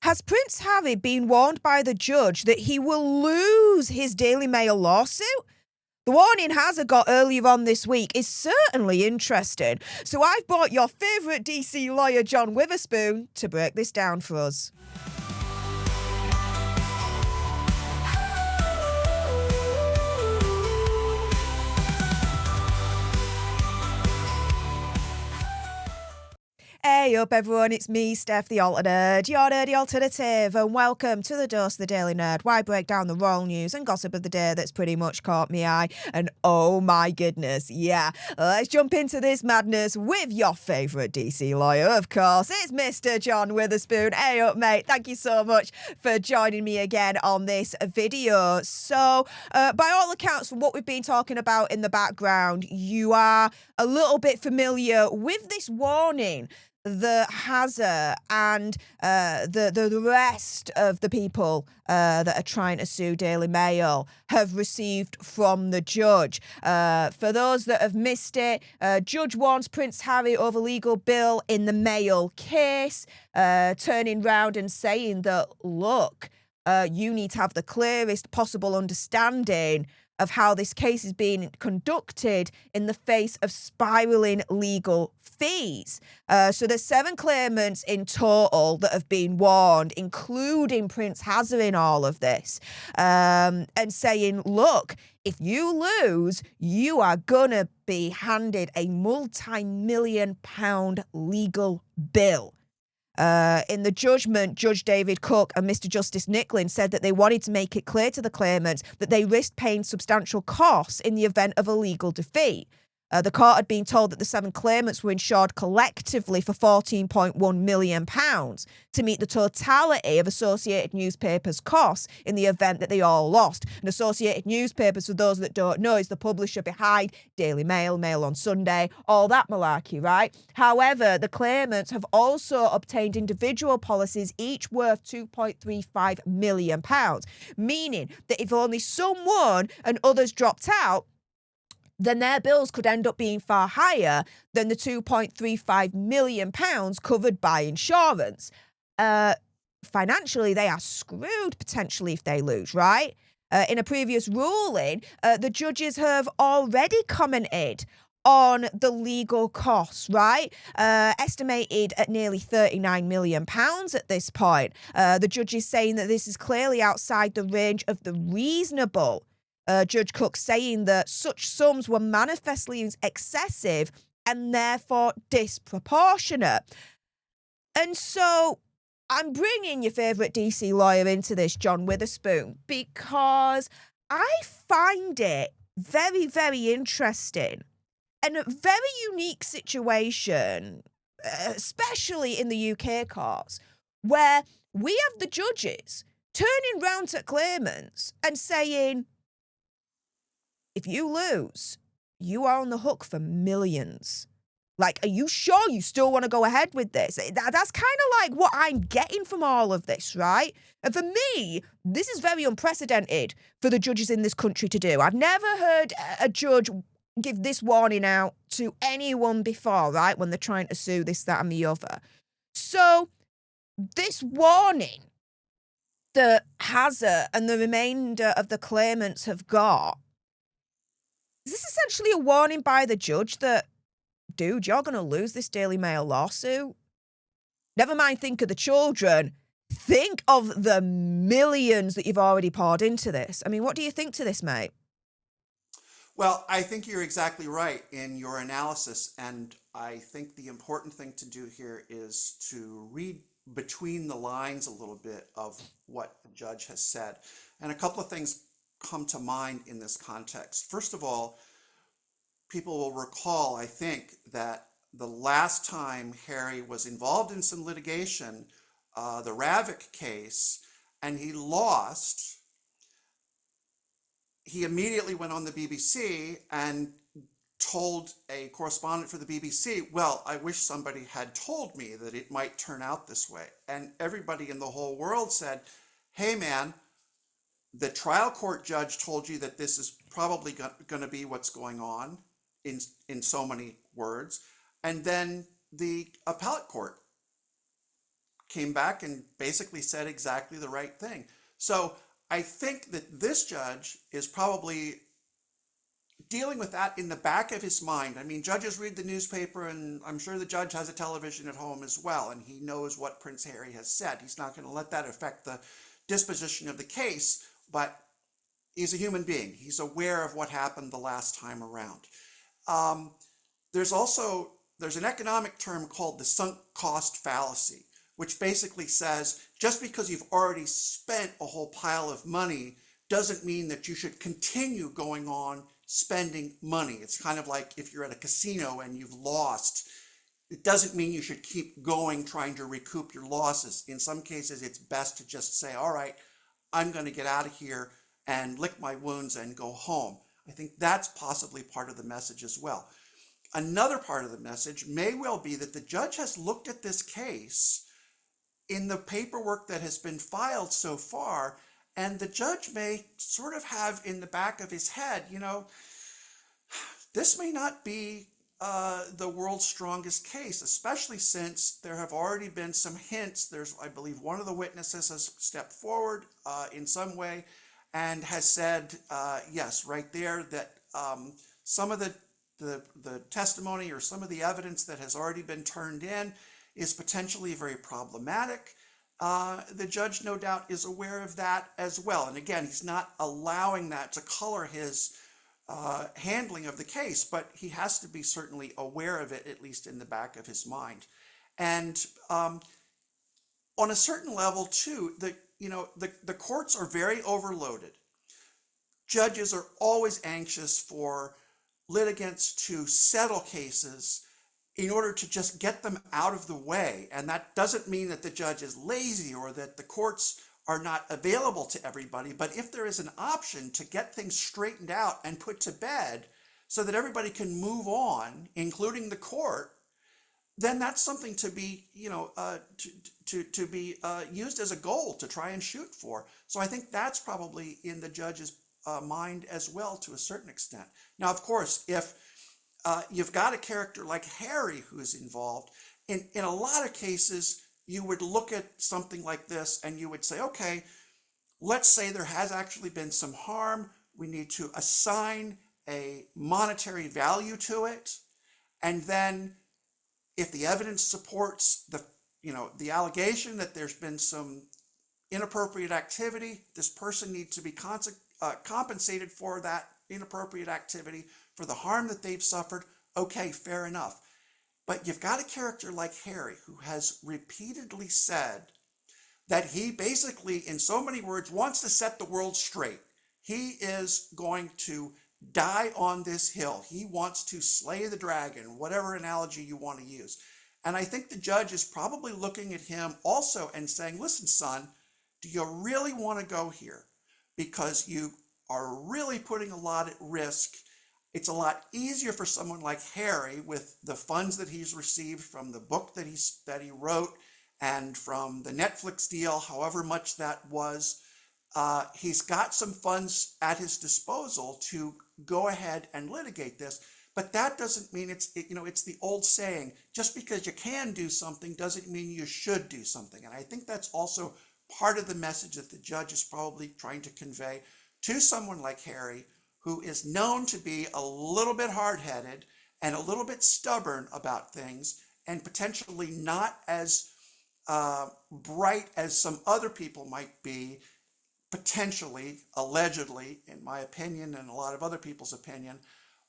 Has Prince Harry been warned by the judge that he will lose his Daily Mail lawsuit? The warning Hazard got earlier on this week is certainly interesting. So I've brought your favourite DC lawyer, John Witherspoon, to break this down for us. Hey up everyone, it's me, Stef The Alter Nerd, your nerdy alternative, and welcome to the Dose of the Daily Nerd, where I break down the royal news and gossip of the day that's pretty much caught me eye. And oh my goodness, yeah, let's jump into this madness with your favourite DC lawyer, of course. It's Mr. John Witherspoon. Hey up mate, thank you so much for joining me again on this video. So, by all accounts, from what we've been talking about in the background, you are a little bit familiar with this warning that Hazard and the rest of the people that are trying to sue Daily Mail have received from the judge. For those that have missed it, judge warns Prince Harry over legal bill in the Mail case, turning round and saying that, look, you need to have the clearest possible understanding of how this case is being conducted in the face of spiralling legal fees. So there's 7 claimants in total that have been warned, including Prince Hazard in all of this, and saying, look, if you lose, you are going to be handed a multi-million-pound legal bill. In the judgment, Judge David Cook and Mr. Justice Nicklin said that they wanted to make it clear to the claimants that they risked paying substantial costs in the event of a legal defeat. The court had been told that the 7 claimants were insured collectively for £14.1 million to meet the totality of Associated Newspapers' costs in the event that they all lost. And Associated Newspapers, for those that don't know, is the publisher behind Daily Mail, Mail on Sunday, all that malarkey, right? However, the claimants have also obtained individual policies, each worth £2.35 million, meaning that if only someone and others dropped out, then their bills could end up being far higher than the £2.35 million covered by insurance. Financially, they are screwed potentially if they lose, right? In a previous ruling, the judges have already commented on the legal costs, right? Estimated at nearly £39 million at this point. The judge is saying that this is clearly outside the range of the reasonable. Judge Cook saying that such sums were manifestly excessive and therefore disproportionate. And so I'm bringing your favourite DC lawyer into this, John Witherspoon, because I find it very, very interesting and a very unique situation, especially in the UK courts, where we have the judges turning round to claimants and saying, if you lose, you are on the hook for millions. Like, are you sure you still want to go ahead with this? That's kind of like what I'm getting from all of this, right? And for me, this is very unprecedented for the judges in this country to do. I've never heard a judge give this warning out to anyone before, right, when they're trying to sue this, that, and the other. So this warning that Hazard and the remainder of the claimants have got, is this essentially a warning by the judge that, dude, you're going to lose this Daily Mail lawsuit? Never mind think of the children. Think of the millions that you've already poured into this. I mean, what do you think to this, mate? Well, I think you're exactly right in your analysis. And I think the important thing to do here is to read between the lines a little bit of what the judge has said. And a couple of things come to mind in this context. First of all, people will recall, I think, that the last time Harry was involved in some litigation, the Ravik case, and he lost, he immediately went on the BBC and told a correspondent for the BBC, well, I wish somebody had told me that it might turn out this way. And everybody in the whole world said, hey man, the trial court judge told you that this is probably going to be what's going on in so many words. And then the appellate court came back and basically said exactly the right thing. So I think that this judge is probably dealing with that in the back of his mind. I mean, judges read the newspaper, and I'm sure the judge has a television at home as well, and he knows what Prince Harry has said. He's not going to let that affect the disposition of the case, but he's a human being. He's aware of what happened the last time around. Um, there's an economic term called the sunk cost fallacy, which basically says just because you've already spent a whole pile of money doesn't mean that you should continue going on spending money. It's kind of like if you're at a casino and you've lost, it doesn't mean you should keep going trying to recoup your losses. In some cases, it's best to just say, all right, I'm going to get out of here and lick my wounds and go home. I think that's possibly part of the message as well. Another part of the message may well be that the judge has looked at this case in the paperwork that has been filed so far, and the judge may sort of have in the back of his head, this may not be the world's strongest case, especially since there have already been some hints. I believe one of the witnesses has stepped forward in some way and has said, yes, right there, that some of the testimony or some of the evidence that has already been turned in is potentially very problematic. The judge, no doubt, is aware of that as well. And again, he's not allowing that to color his handling of the case, but he has to be certainly aware of it, at least in the back of his mind. And on a certain level, too, the courts are very overloaded. Judges are always anxious for litigants to settle cases in order to just get them out of the way. And that doesn't mean that the judge is lazy or that the courts are not available to everybody. But if there is an option to get things straightened out and put to bed so that everybody can move on, including the court, then that's something to be, to be used as a goal to try and shoot for. So I think that's probably in the judge's mind as well, to a certain extent. Now, of course, if you've got a character like Harry who's involved, in a lot of cases, you would look at something like this and you would say, okay, let's say there has actually been some harm. We need to assign a monetary value to it. And then if the evidence supports the allegation that there's been some inappropriate activity, this person needs to be compensated for that inappropriate activity, for the harm that they've suffered. Okay, fair enough. But you've got a character like Harry who has repeatedly said that he basically, in so many words, wants to set the world straight. He is going to die on this hill. He wants to slay the dragon, whatever analogy you want to use. And I think the judge is probably looking at him also and saying, listen, son, do you really want to go here? Because you are really putting a lot at risk. It's a lot easier for someone like Harry, with the funds that he's received from the book that he wrote and from the Netflix deal, however much that was. He's got some funds at his disposal to go ahead and litigate this. But that doesn't mean it's the old saying, just because you can do something doesn't mean you should do something. And I think that's also part of the message that the judge is probably trying to convey to someone like Harry, who is known to be a little bit hard-headed and a little bit stubborn about things, and potentially not as bright as some other people might be, potentially, allegedly, in my opinion and a lot of other people's opinion.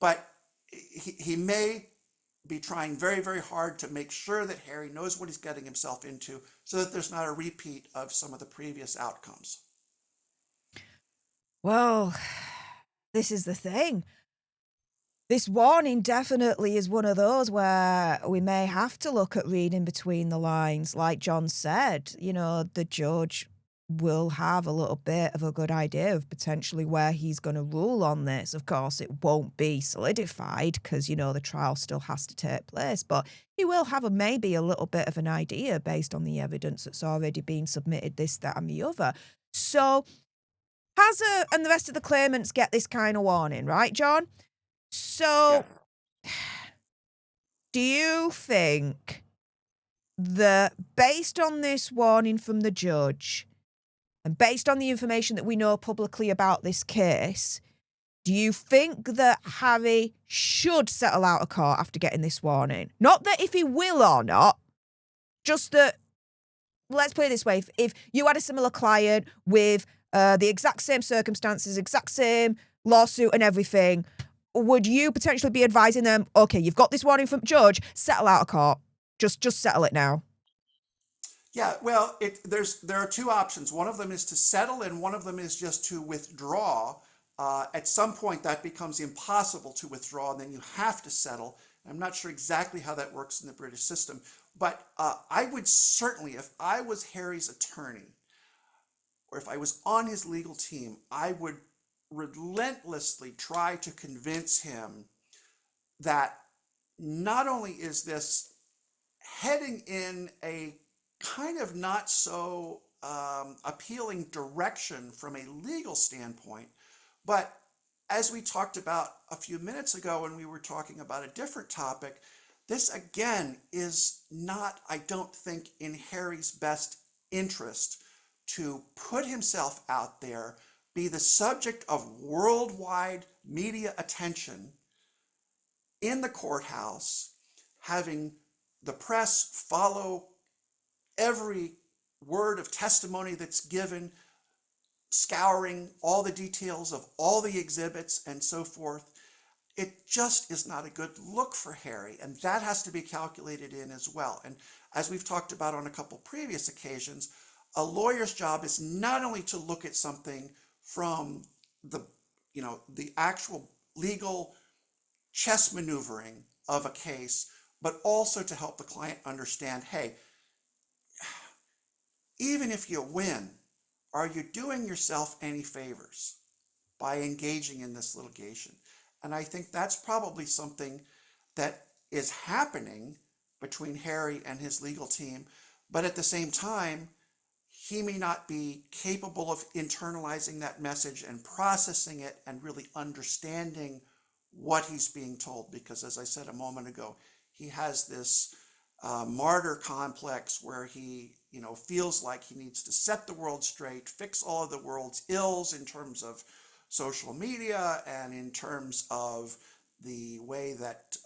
But he may be trying very, very hard to make sure that Harry knows what he's getting himself into, so that there's not a repeat of some of the previous outcomes. Well, this is the thing. This warning definitely is one of those where we may have to look at reading between the lines. Like John said, the judge will have a little bit of a good idea of potentially where he's going to rule on this. Of course, it won't be solidified because, the trial still has to take place, but he will have maybe a little bit of an idea based on the evidence that's already been submitted, this, that, and the other. So Hazza and the rest of the claimants get this kind of warning, right, John? So, Yeah. do you think that based on this warning from the judge and based on the information that we know publicly about this case, do you think that Harry should settle out of court after getting this warning? Not that if he will or not, just that, let's put it this way, if you had a similar client with the exact same circumstances, exact same lawsuit and everything, would you potentially be advising them, okay, you've got this warning from judge, settle out of court. Just settle it now. Yeah, well, there are two options. One of them is to settle, and one of them is just to withdraw. At some point, that becomes impossible to withdraw, and then you have to settle. I'm not sure exactly how that works in the British system, but I would certainly, if I was Harry's attorney, or if I was on his legal team, I would relentlessly try to convince him that not only is this heading in a kind of not so appealing direction from a legal standpoint, but as we talked about a few minutes ago when we were talking about a different topic, this again is not, I don't think, in Harry's best interest to put himself out there, be the subject of worldwide media attention in the courthouse, having the press follow every word of testimony that's given, scouring all the details of all the exhibits and so forth. It just is not a good look for Harry, and that has to be calculated in as well. And as we've talked about on a couple previous occasions, a lawyer's job is not only to look at something from the actual legal chess maneuvering of a case, but also to help the client understand, hey, even if you win, are you doing yourself any favors by engaging in this litigation? And I think that's probably something that is happening between Harry and his legal team, but at the same time, he may not be capable of internalizing that message and processing it and really understanding what he's being told, because as I said a moment ago, he has this martyr complex where he feels like he needs to set the world straight, fix all of the world's ills in terms of social media and in terms of the way that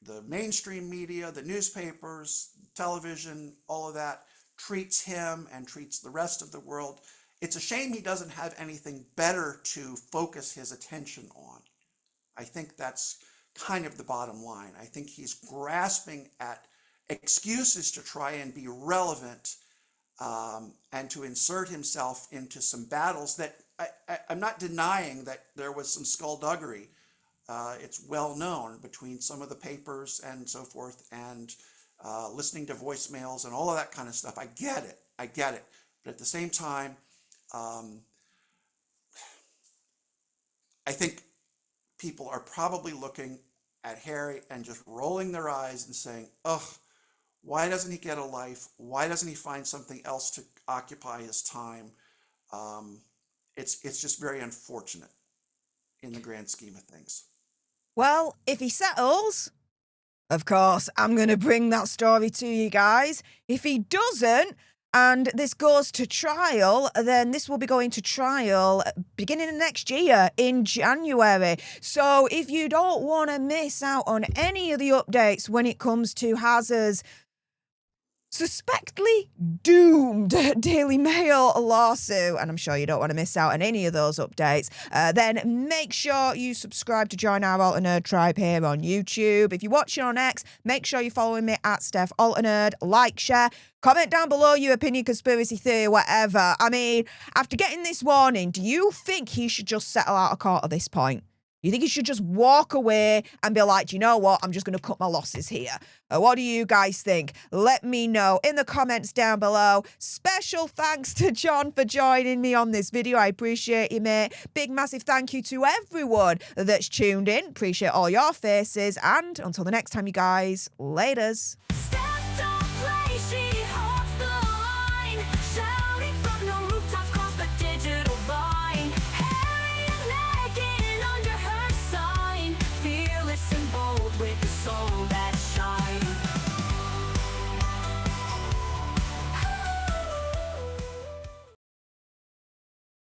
the mainstream media, the newspapers, television, all of that treats him and treats the rest of the world. It's a shame he doesn't have anything better to focus his attention on. I think that's kind of the bottom line. I think he's grasping at excuses to try and be relevant and to insert himself into some battles that I'm not denying that there was some skullduggery. It's well known between some of the papers and so forth, and listening to voicemails and all of that kind of stuff. I get it. But at the same time, I think people are probably looking at Harry and just rolling their eyes and saying, ugh, why doesn't he get a life? Why doesn't he find something else to occupy his time? It's just very unfortunate in the grand scheme of things. Well, if he settles, of course, I'm going to bring that story to you guys. If he doesn't, and this goes to trial, then this will be going to trial beginning of next year in January. So if you don't want to miss out on any of the updates when it comes to Hazard's suspectedly doomed Daily Mail lawsuit, and I'm sure you don't want to miss out on any of those updates, then make sure you subscribe to join our Alter Nerd tribe here on YouTube. If you're watching on X, make sure you're following me at Stef Alter Nerd. Like, share, comment down below your opinion, conspiracy theory, whatever. I mean, after getting this warning, do you think he should just settle out of court at this point? You think he should just walk away and be like, you know what, I'm just going to cut my losses here? What do you guys think? Let me know in the comments down below. Special thanks to John for joining me on this video. I appreciate you, mate. Big, massive thank you to everyone that's tuned in. Appreciate all your faces. And until the next time, you guys, laters. Step, don't play, she holds the line. Shouting from the rooftop.